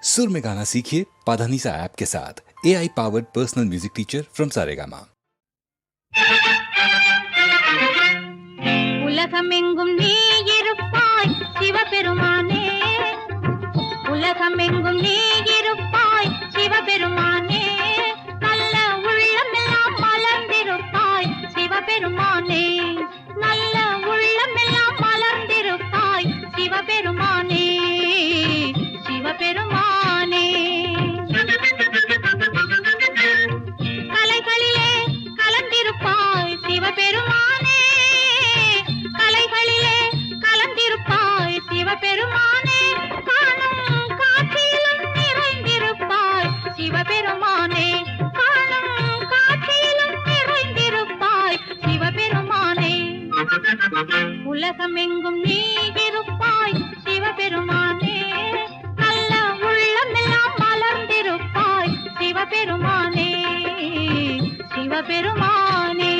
सुर में गाना सीखिए पाधानीसा ऐप के साथ। AI powered personal music teacher from Saregama. உலகமெங்கும் நீ இருப்பாய் சிவபெருமானே, உலகமெங்கும் நீ இருப்பாய் சிவபெருமானே, நல்ல உள்ளமெல்லாம் மலர்ந்திருப்பாய் சிவபெருமானே, நல்ல உள்ளமெல்லாம் மலர்ந்திருப்பாய் சிவபெருமானே, சிவபெருமானே. கலைகளிலே கலந்திருப்பாய் சிவபெருமானே, கலைகளிலே கலந்திருப்பாய் சிவபெருமானே, காணும் காட்சியிலும் நிறைந்திருப்பாய் சிவபெருமானே, காணும் காட்சியிலும் நிறைந்திருப்பாய் சிவபெருமானே. உலகமெங்கும் நீ இருப்பாய் சிவபெருமானே, நல்ல உள்ளமெல்லாம் மலர்ந்திருப்பாய் சிவபெருமானே, சிவபெருமானே.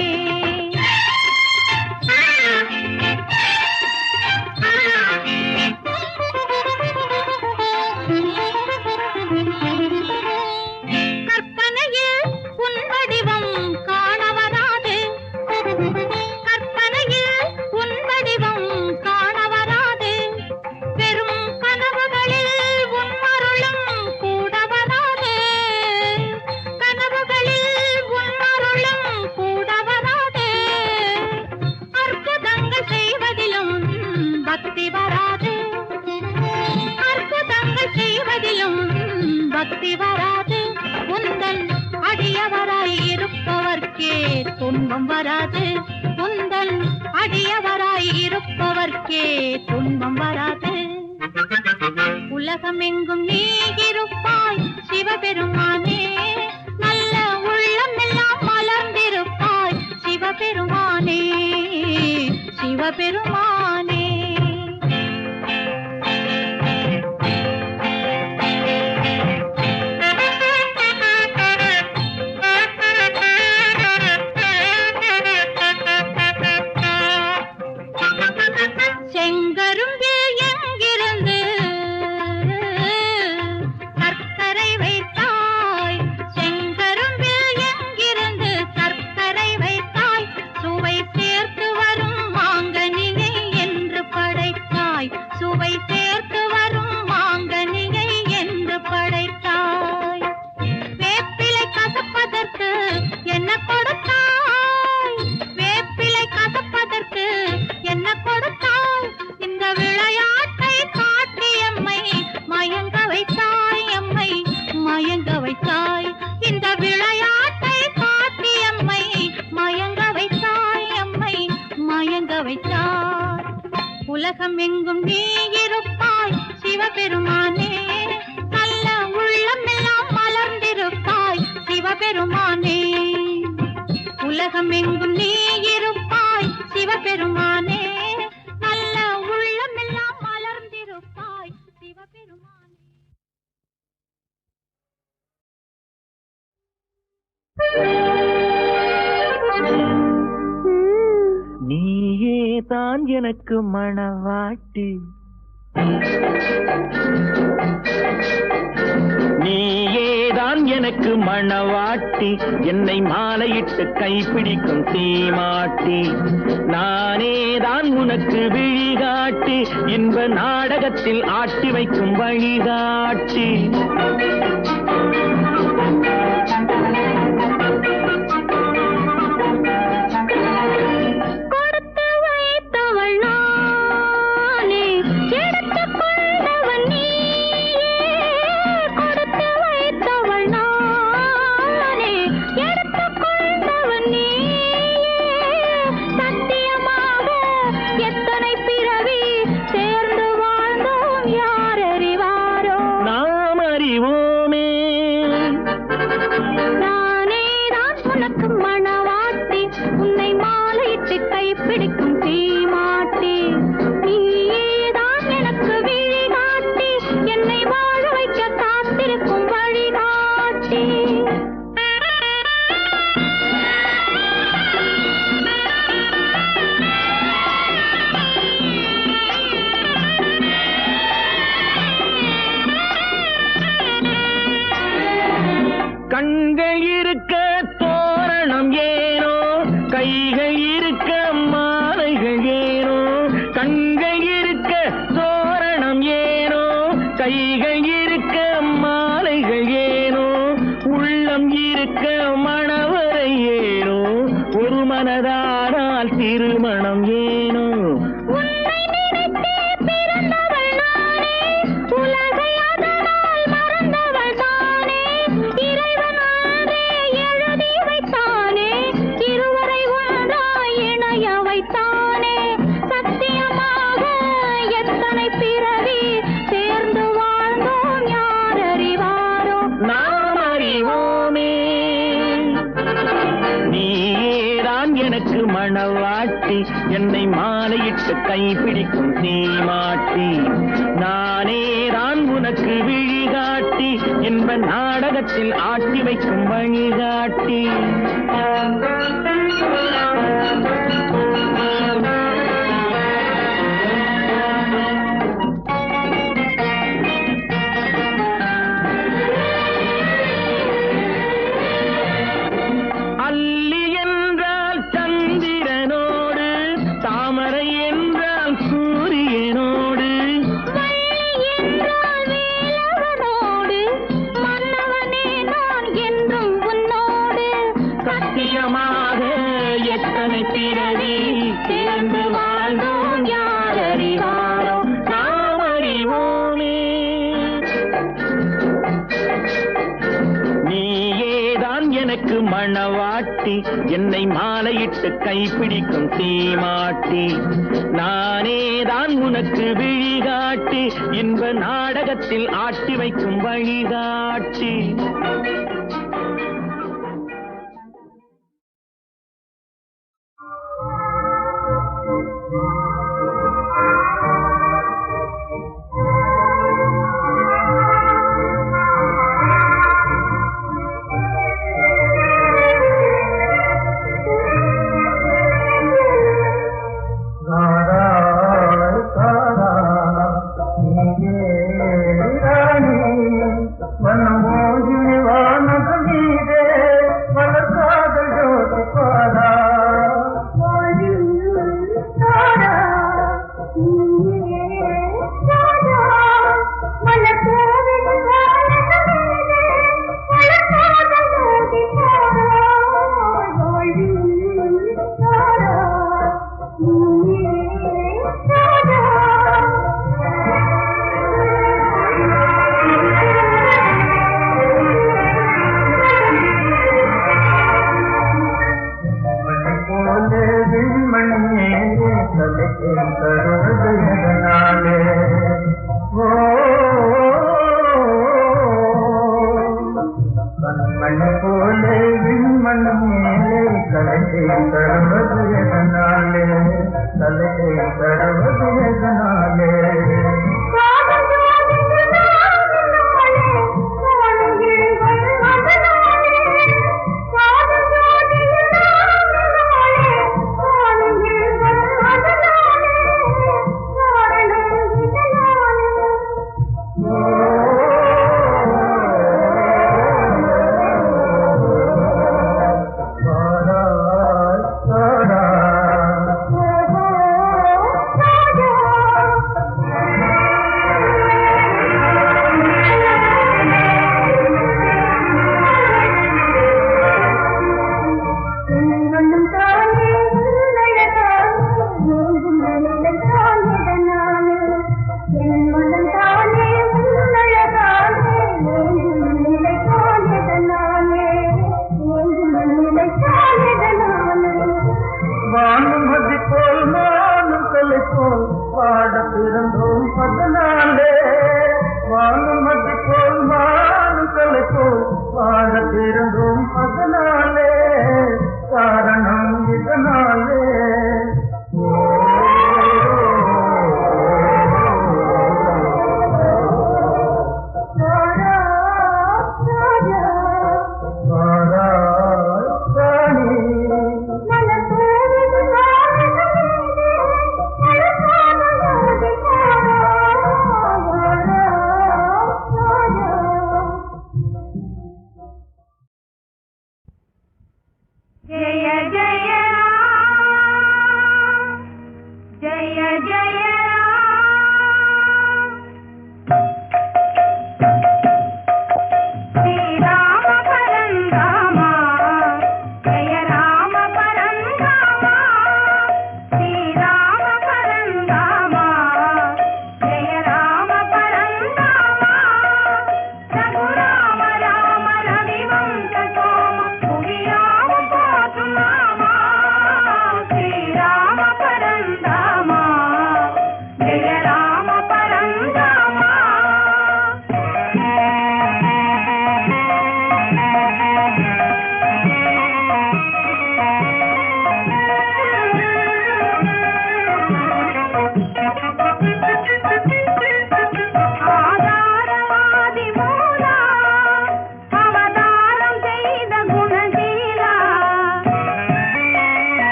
கற்பனையில் உன் வடிவம் காண வராது, கற்பனையில் உன் வடிவம் காண வராது, வெறும் கனவுகளில் உன் அருளும் கூட வராது, கனவுகளில் உன் அருளும் கூட வராது, அற்புதங்கள் செய்வதிலும் பக்தி வராது, அற்புதங்கள் செய்வதிலும் பக்தி வராது, உந்தன் அடியவராய் இருப்பவர்க்கே துன்பம் வராது, உந்தன் அடியவராய் இருப்பவர்க்கே துன்பம் வராது. உலகமெங்கும் நீ இருப்பாய் சிவபெருமானே, நல்ல உள்ளமெல்லாம் மலர்ந்திருப்பாய் சிவபெருமானே, சிவபெருமானே. செங்கரும்பில் எங்கிருந்து சர்க்கரை வைத்தாய், செங்கரும்பில் எங்கிருந்து சர்க்கரை வைத்தாய், சுவை சேர்த்து வரும் மாங்கனியை என்று படைத்தாய், சுவை சேர்த்து வரும் மாங்கனியை என்று படைத்தாய். வேப்பிலை கசப்பதற்கு என்ன கொடுத்தாய், வேப்பிலை கசப்பதற்கு என்ன கொடுத்தாய், இந்த விளையாட்டை காட்டி எம்மை மயங்க வைத்தாய், எம்மை மயங்க வைத்தாய், இந்த விளையாட்டை காட்டி எம்மை மயங்க வைத்தாய், எம்மை மயங்க வைத்தாய். உலகமெங்கும் நீ இருப்பாய் சிவபெருமானே, நல்ல உள்ளமெல்லாம் மலர்ந்திருப்பாய் சிவபெருமானே, உலகமெங்கும் நீ இருப்பாய் சிவபெருமானே, நல்ல உள்ளமெல்லாம் மலர்ந்திருப்பாய் சிவபெருமானே. நீயே தான் எனக்கு மணவாட்டி, நீயேதான் எனக்கு மணவாட்டி, என்னை மாலையிட்டு கைப்பிடிக்கும் தீமாட்டி, நானேதான் உனக்கு விழிகாட்டி, இன்ப நாடகத்தில் ஆட்டி வைக்கும் வழிகாட்டி. கொடுத்து வைத்தவள் நானே, எடுத்துக் கொண்டவன் நீயே, கொடுத்து வைத்தவள் நானே, எடுத்துக் கொண்டவன் நீயே, சத்தியமாக எத்தனை பிறவி சேர்ந்து வாழ்ந்தோம் யார் அறிவாரோ. நாம் அறிவோம் கண்கள் இருக்க தோரணம் ஏனோ, கைகள் இருக்க மாலைகள் ஏனோ. கண்கள் இருக்க தோரணம் ஏனோ, கைகள் இருக்க மாலைகள் ஏனோ. உள்ளம் இருக்க மணவரை ஏனோ, ஒரு மனதானால் திருமணம் ஏனோ. உன்னை நினைத்தே பிறந்தவள் நானே, உலகை அதனால் மறந்தவள் தானே. இறைவன் ஒன்றே எழுதி வைத்தானே, இருவரை ஒன்றாய் இணைய வைத்தானே. சத்தியமாக எத்தனை பிறவி சேர்ந்து வாழ்ந்தோம், யார் அறிவாரோ. நாம் அறிவோமே. நீதான் எனக்கு மணவாட்டி, என்னை மாலையிட்டு கைப்பிடிக்கும் சீமாட்டி. நானேதான் உனக்கு விழிகாட்டி, என்ப நாடகத்தில் ஆட்டி வைக்கும் வழிகாட்டி. அல்லி என்றால் சந்திரனோடு, தாமரை என்றால் சூரியனோடு. வள்ளி என்றால் வேலவனோடு, மன்னவனே நான் என்றும் உன்னோடு. சத்தியமாக எத்தனை பிறவி சேர்ந்து வாழ்ந்தோம், யார் அறிவாரோ. நாம் அறிவோமே. நீயேதான் எனக்கு மணவாட்டி, என்னை மாலையிட்டு கைப்பிடிக்கும் சீமாட்டி. நானேதான் உனக்கு விழிகாட்டி, இன்ப நாடகத்தில் ஆட்டி வைக்கும் வழிகாட்டி.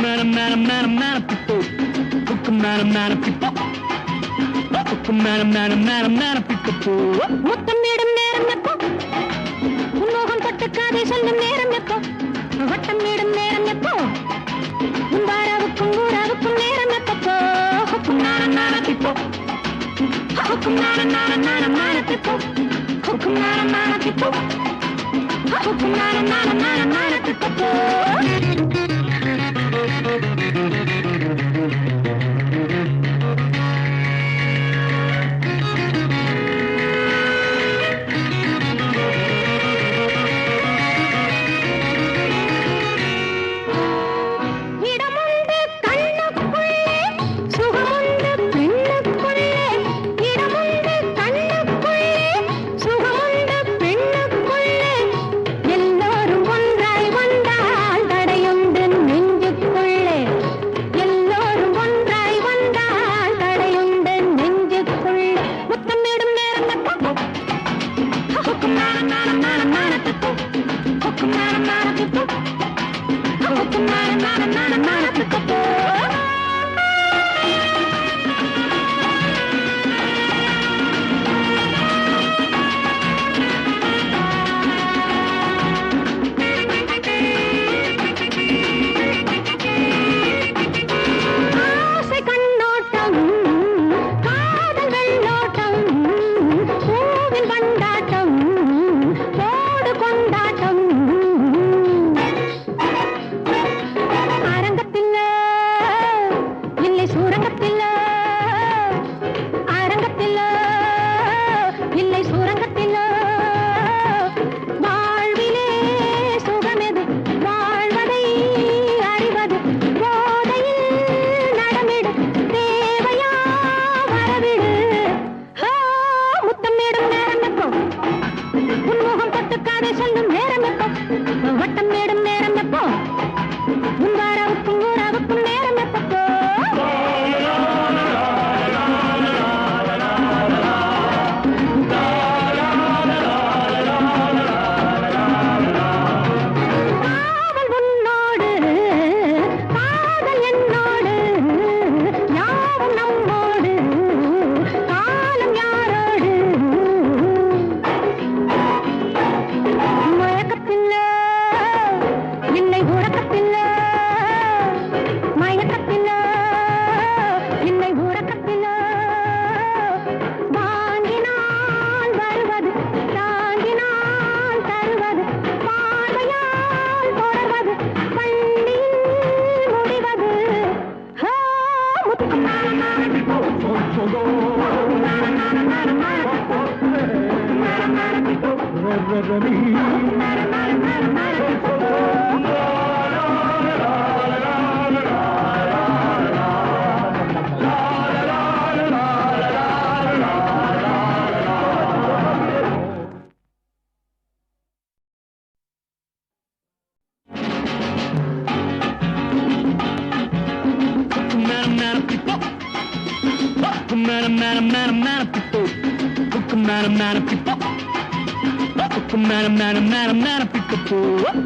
மேனம் மேனம் மேனம் மேனம் பிப்போ குக்கும் மேனம் மேனம் பிப்போ குக்கும் மேனம் மேனம் மேனம் மேனம் பிப்போ முத்தமிடும் நேரம் எப்போ உன்மோகம் தொட்டு காதை சொல்லும் நேரம் எப்போ வட்டமிடும் நேரம் எப்போ உன் வாராவுக்கும் ஊராவுக்கும் நேரம் எப்போ ஹுக்கும் நான நான பிப்போ ஹுக்கும் நான நான நான நான பிப்போ ஹுக்கும் நான நான பிப்போ ஹுக்கும் நான நான நான நான பிப்போ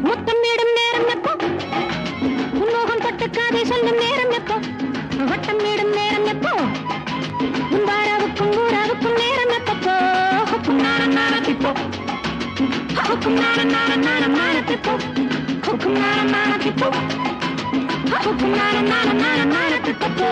முத்தமிடும் நேரம் எப்போ உன்மோகம் தொட்டு காதை சொல்லும் நேரம் எப்போ வட்டமிடும் நேரம் எப்போ உன் வாராவுக்கும் ஊராவுக்கும் நேரம் எப்போ ஹுக்கும் நான நான பிப்போ ஹுக்கும் நான நான நான நான பிப்போ ஹுக்கும் நான நான பிப்போ ஹுக்கும் நான நான நான நான பிப்போ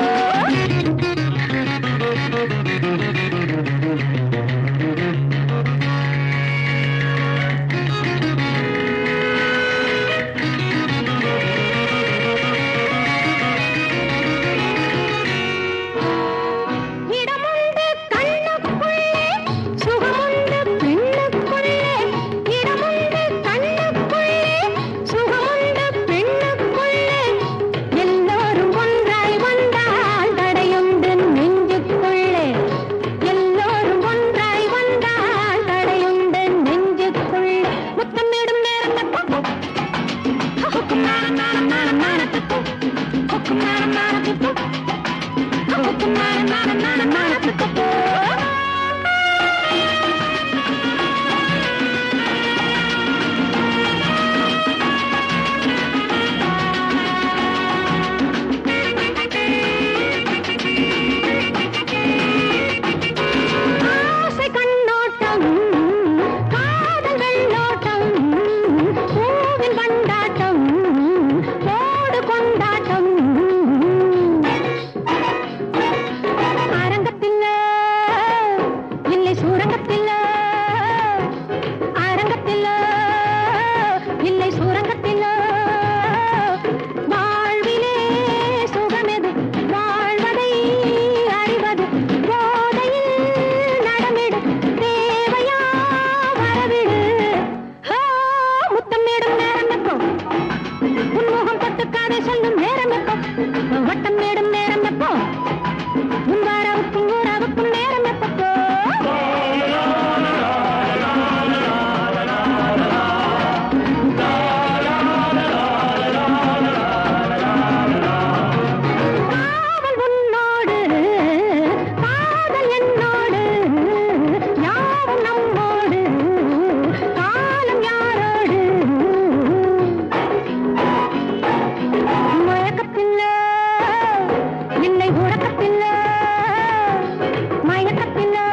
நேரம் எப்போ வட்டம் மேடும் நேரம் எப்போ உன் வாராவுக்கும் ஊராவுக்கும் நேரம் எப்போ காவல் உன்னோடு காதல் என்னோடு யாவும் நம்மோடு காலம் யாரோடு மயக்கத்தில்லோ என்னை உறக்கத்தில்லோ மயக்கத்தில்லோ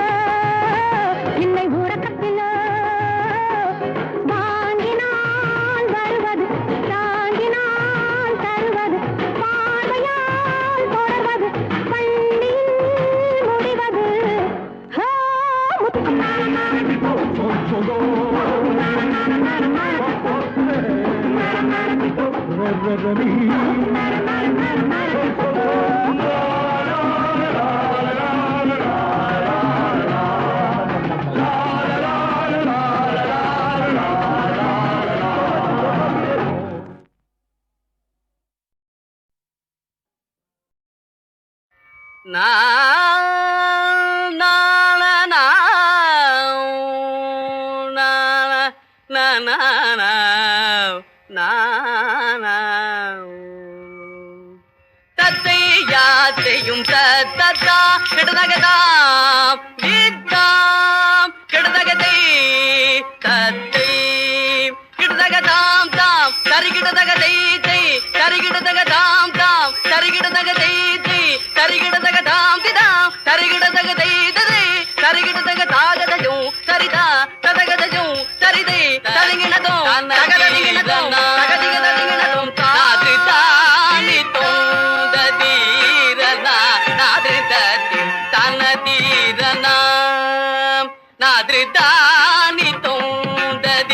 என்னை உறக்கத்தில்லோ வாங்கினால் வருவது தாங்கினால் தருவது பார்வையால் தொடர்வது கண்ணில் முடிவது ஹோ தத்தை யாத்தையும் தத்தா கெடுதகதாம் கீதாம் கெடுதகதை தத்தை கிடுதகதாம் தாம் தரிகிடுதகதை தை தரிகிடுதகதாம் தாம் தரிகிடுதகதை தை தரிகிடுதகதாம் திதாம் தரிகிடுதகதை ததை தரிகிடுதகதாகதஜும் சரிதா ததகதஜும் சரிதை தரிகிணதும் தகதரிகிணதும் தகதிகதரிகிணதும் தாதிதானி தோந்ததீரனா நாதிததி தனதீரனா நாதிதானி தோந்ததீரனா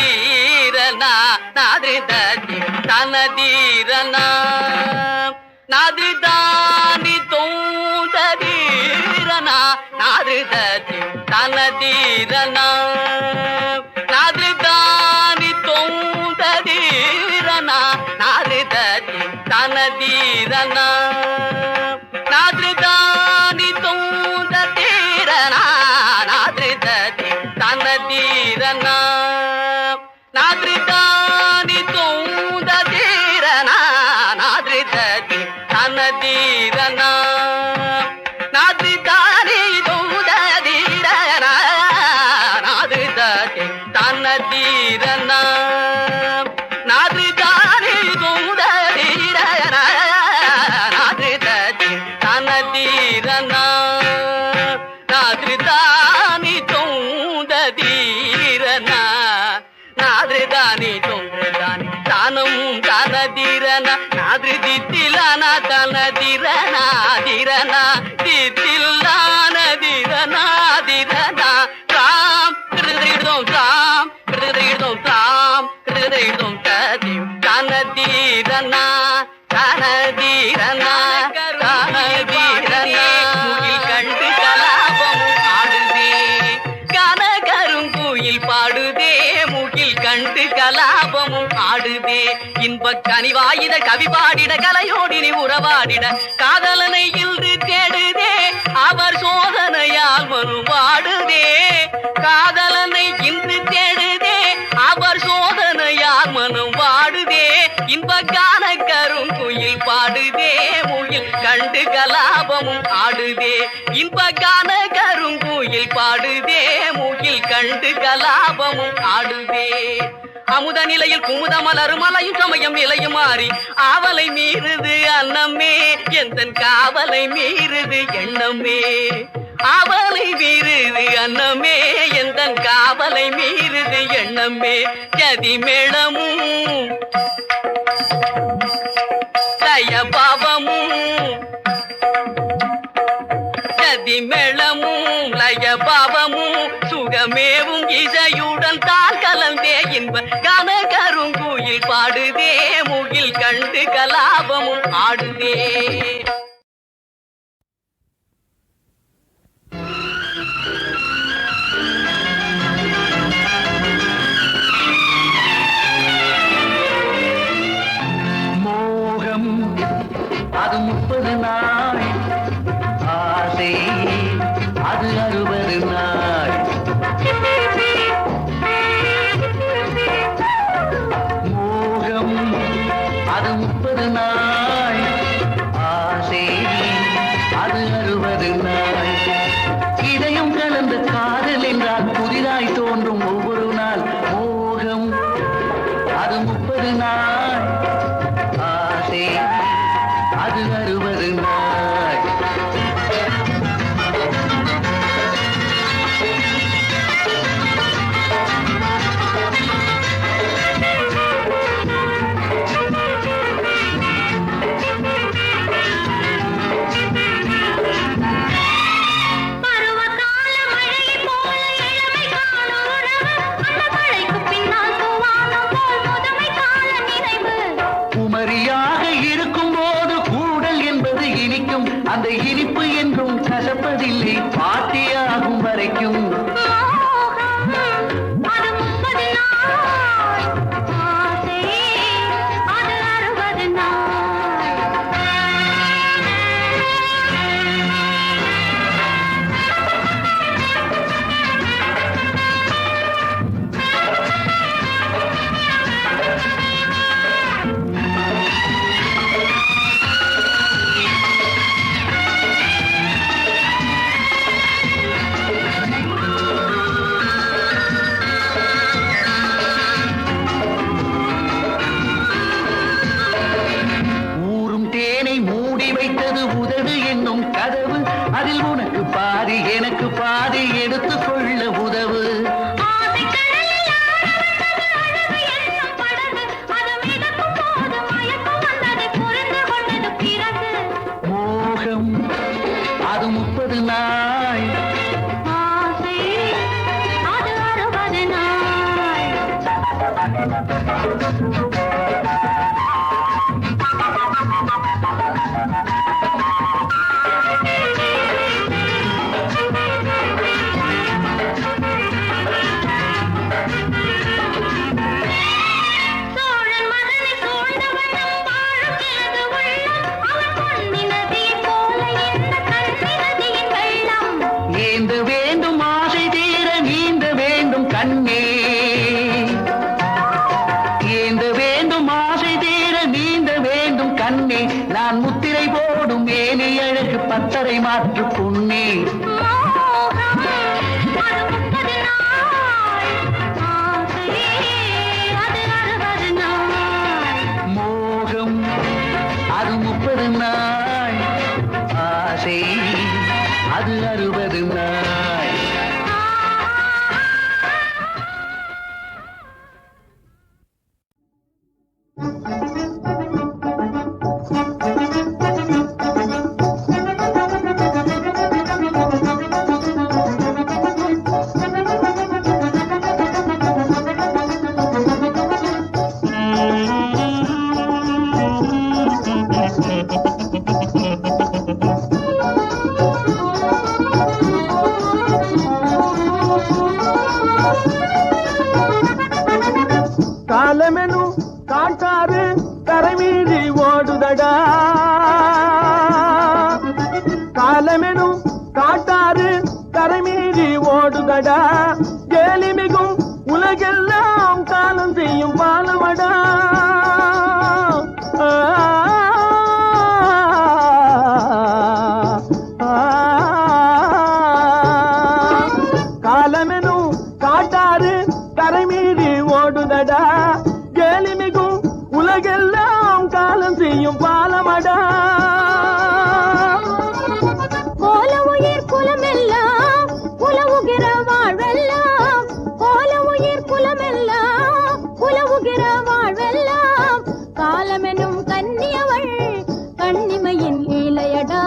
நாதிததி தனதீரனா நாதிதானி தோந்ததீரனா நாதிததி தனதீரனா நாதிதானி தோந்ததீரனா நாதிததி தனதீரனா நாதிதானி தோந்ததீரனா நாதிததி தனதீரனா நாதிதானி தோந்ததீரனா நாதிததி தனதீரனா நாதிதானி தோந்ததீரனா நாதிததி தனதீரனா நாதிதானி தோந்ததீரனா நாதிததி தனதீரனா நாதிதானி தோந்ததீரனா நாதிதானி தோன்றதானி தானம் தனதீரனா நாதிதித்திலான தனதீரனா திரனா தித்தில்லான திரனா திரனா ராம் கிருதம் ராம் கிருதம் ராம் கிருதம் ததி தனதீரனா தனதீரனா தனதீரனா முகில் கண்டு கலாபமும் ஆடுதே கனகருங்குயில் பாடுதே முகில் கண்டு கலாபமும் ஆடுதே இன்பக் கனிவாயிட கவி பாடிட கலையோடினி உறவாடிட காதலனை இன்று தேடுதே அவர் சோதனையால் மனம் வாடுதே காதலனை இன்று தேடுதே அவர் சோதனையால் மனம் வாடுதே இன்பக்கான கருங்குயில் பாடுதே முகில் கண்டு கலாபமும் ஆடுதே இன்பக்கான கருங்குயில் பாடுதே முகில் கண்டு கலாபமும் ஆடுதே அமுத நிலையில் குமுத மலரும் மலையும் சமயம் நிலையும் மாறி ஆவலை மீறுது அன்னமே எந்தன் காவலை மீறுது எண்ணமே ஆவலை மீறுது அன்னமே எந்தன் காவலை மீறுது எண்ணமே ஜதி மேளமும் லயபாவமும் ஜதி மேளமும் லயபாவமும் சுகமேவும் இசையுடன் தான் கலந்தே இன்ப கன கருங்குயில் பாடுதே முகில் கண்டு கலாபமும் ஆடுதே அது 30 நாள் ஆசை அது 60 நாள் மோகம் அது 30 நாள் ஆசை அது 60 நாள் இதயம் கலந்த காதல் என்றால் புதிதாய் தோன்றும் ஒவ்வொரு நாள் மோகம் அது 30 நாள் ஆசை அது 60 நாள் குமரியாக இருக்கும் போது கூடல் என்பது இனிக்கும் அந்த இனிப்பு என்றும் கசப்பதில்லை பாட்டியாகும் வரைக்கும் கதவு அதில் உனக்கு பாதி எனக்கு பாதி எடுத்துக் கொள்ள உதவு மோகம் அது 30 நாள் ஆசை அது 60 நாள் ஏந்த வேண்டும் ஆசை தீர நீந்த வேண்டும் கண்ணே ஏந்த வேண்டும் ஆசை தீர நீந்த வேண்டும் கண்ணே நான் முத்திரை போடும் மேனி அழகு பத்தரை மாற்று பொன்னே மோகம் அது 30 நாள் ஆசை அது 60 நாள் காலமெனும் காட்டாறு கரைமீறி ஓடுதடா காலமெனும் காட்டாறு கரைமீறி ஓடுதடா கேலிமிகும் உலகெல்லாம் காலம் செய்யும் பாலமடா காலமெனும் காட்டாறு கரைமீறி ஓடுதடா கேலிமிகும் உலகெல்லாம் காலம் செய்யும் பாலமடா கோல உயிர் குலமெல்லாம் உலவுகிற வாழ்வெல்லாம் கோல உயிர் குலமெல்லாம் உலவுகிற வாழ்வெல்லாம் காலமெனும் கன்னியவள் கண்ணிமையின் லீலையடா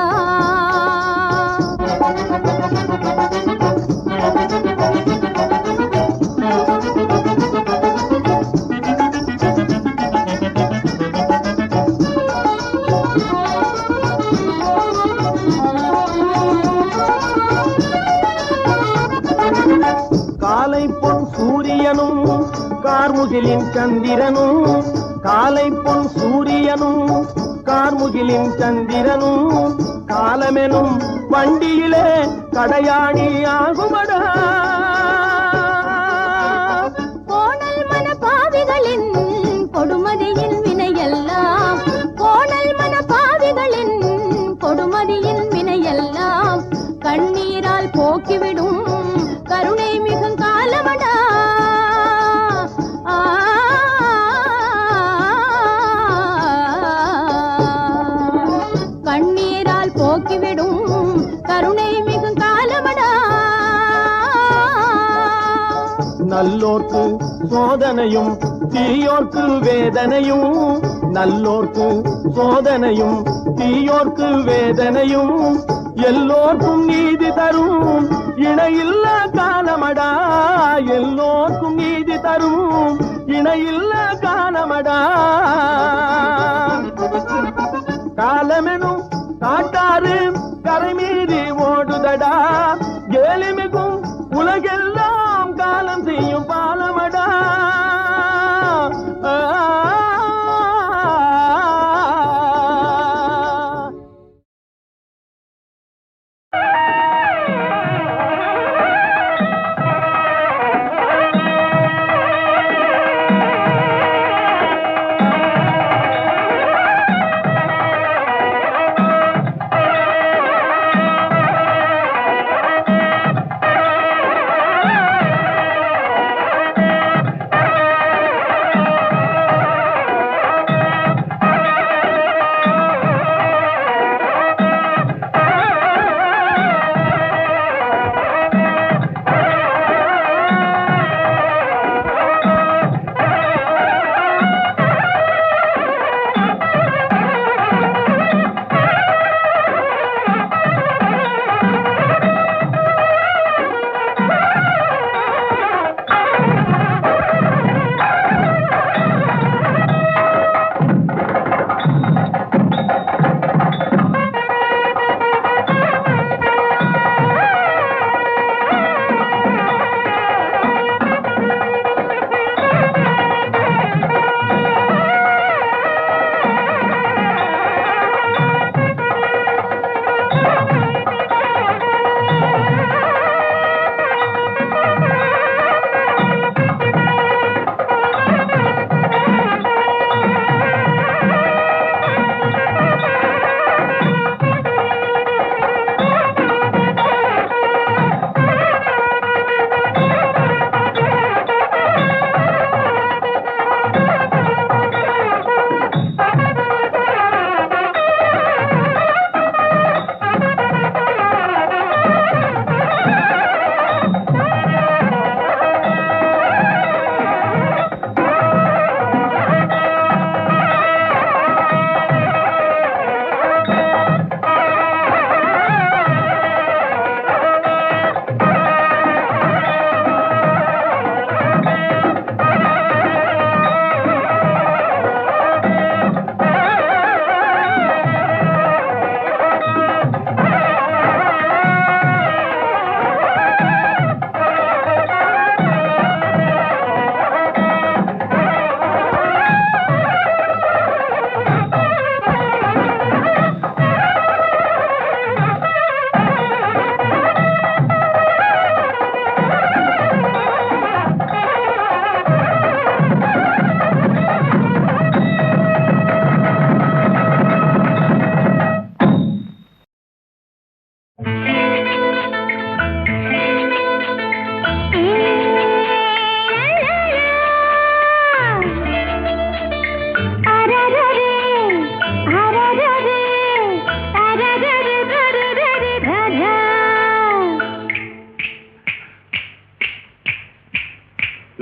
காலை பொன் சூரியனும் கார்முகிலின் சந்திரனும் காலை பொன் சூரியனும் கார்முகிலின் சந்திரனும் காலமெனும் வண்டியிலே கடையாணி ஆகுமடா. கோணல் மன பாவிகளின் கொடுமதியின் வினையெல்லாம், கோணல் மன பாவிகளின் கொடுமதியின் வினையெல்லாம் கண்ணீரால் போக்கிவிடும் கருணை மிகும் காலமடா. கண்ணீரால் போக்கிவிடும் கருணை மிகும் காலமடா. நல்லோர்க்கு சோதனையும் தீயோர்க்கு வேதனையும், நல்லோர்க்கு சோதனையும் தீயோர்க்கு வேதனையும் எல்லோர்க்கும் நீதி தரும் இணையில்லா காலமடா. எல்லோர்க்கும் நீதி தரும் இணையில்லா காலமடா. காலமெனும் காட்டாறு கரை மீறி ஓடுதடா. ஏழுமிகும் உலகெல்லாம் காலம் செய்யும் பாலமடா.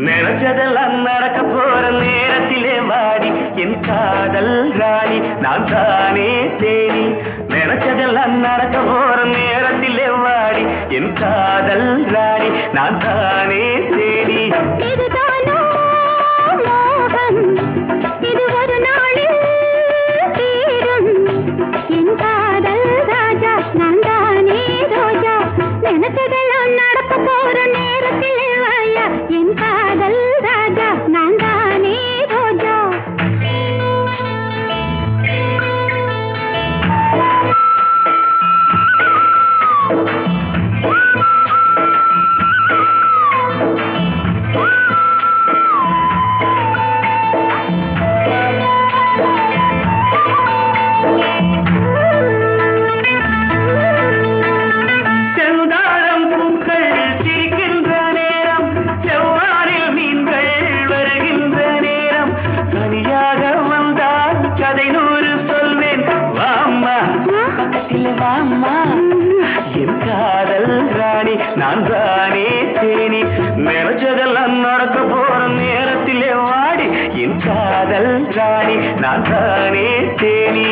நினைச்சதெல்லாம் நடக்க போற நேரத்திலே வாடி என் காதல் ராணி நான் தானே தேனி. நினைச்சதெல்லாம் நடக்க போற நேரத்திலே வாடி என் காதல் ராணி நான் தானே தேனி. இதுதானோ மோகம், இது ஒரு நாளில் தீரும். என் காதல் ராஜா நான் தானே ரோஜா. நினைச்சதெல்லாம் நடக்க போற நேரத்திலே வாயா என் காதல் ராஜா நான் தானே ரோஜா. பக்கத்தில் வாம்மா என் காதல் ராணி நான் தானே தேனி நினைச்சதெல்லாம் நடக்க போற நேரத்திலே வாடி என் காதல் ராணி நான் தானே தேனி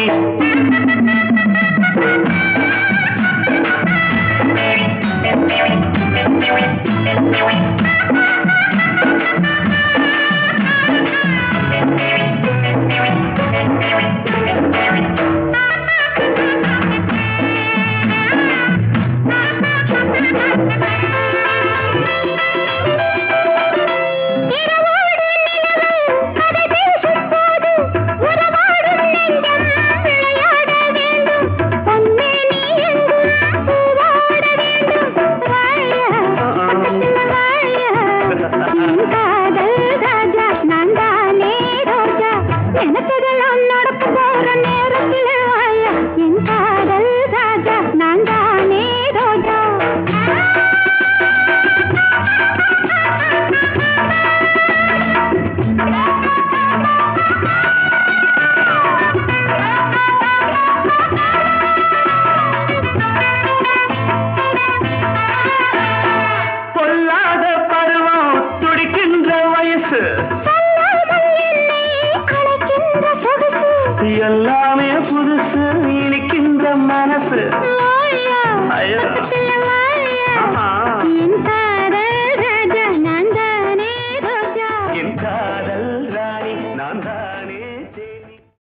எல்லாமே புதுசு இனிக்கின்ற மனசு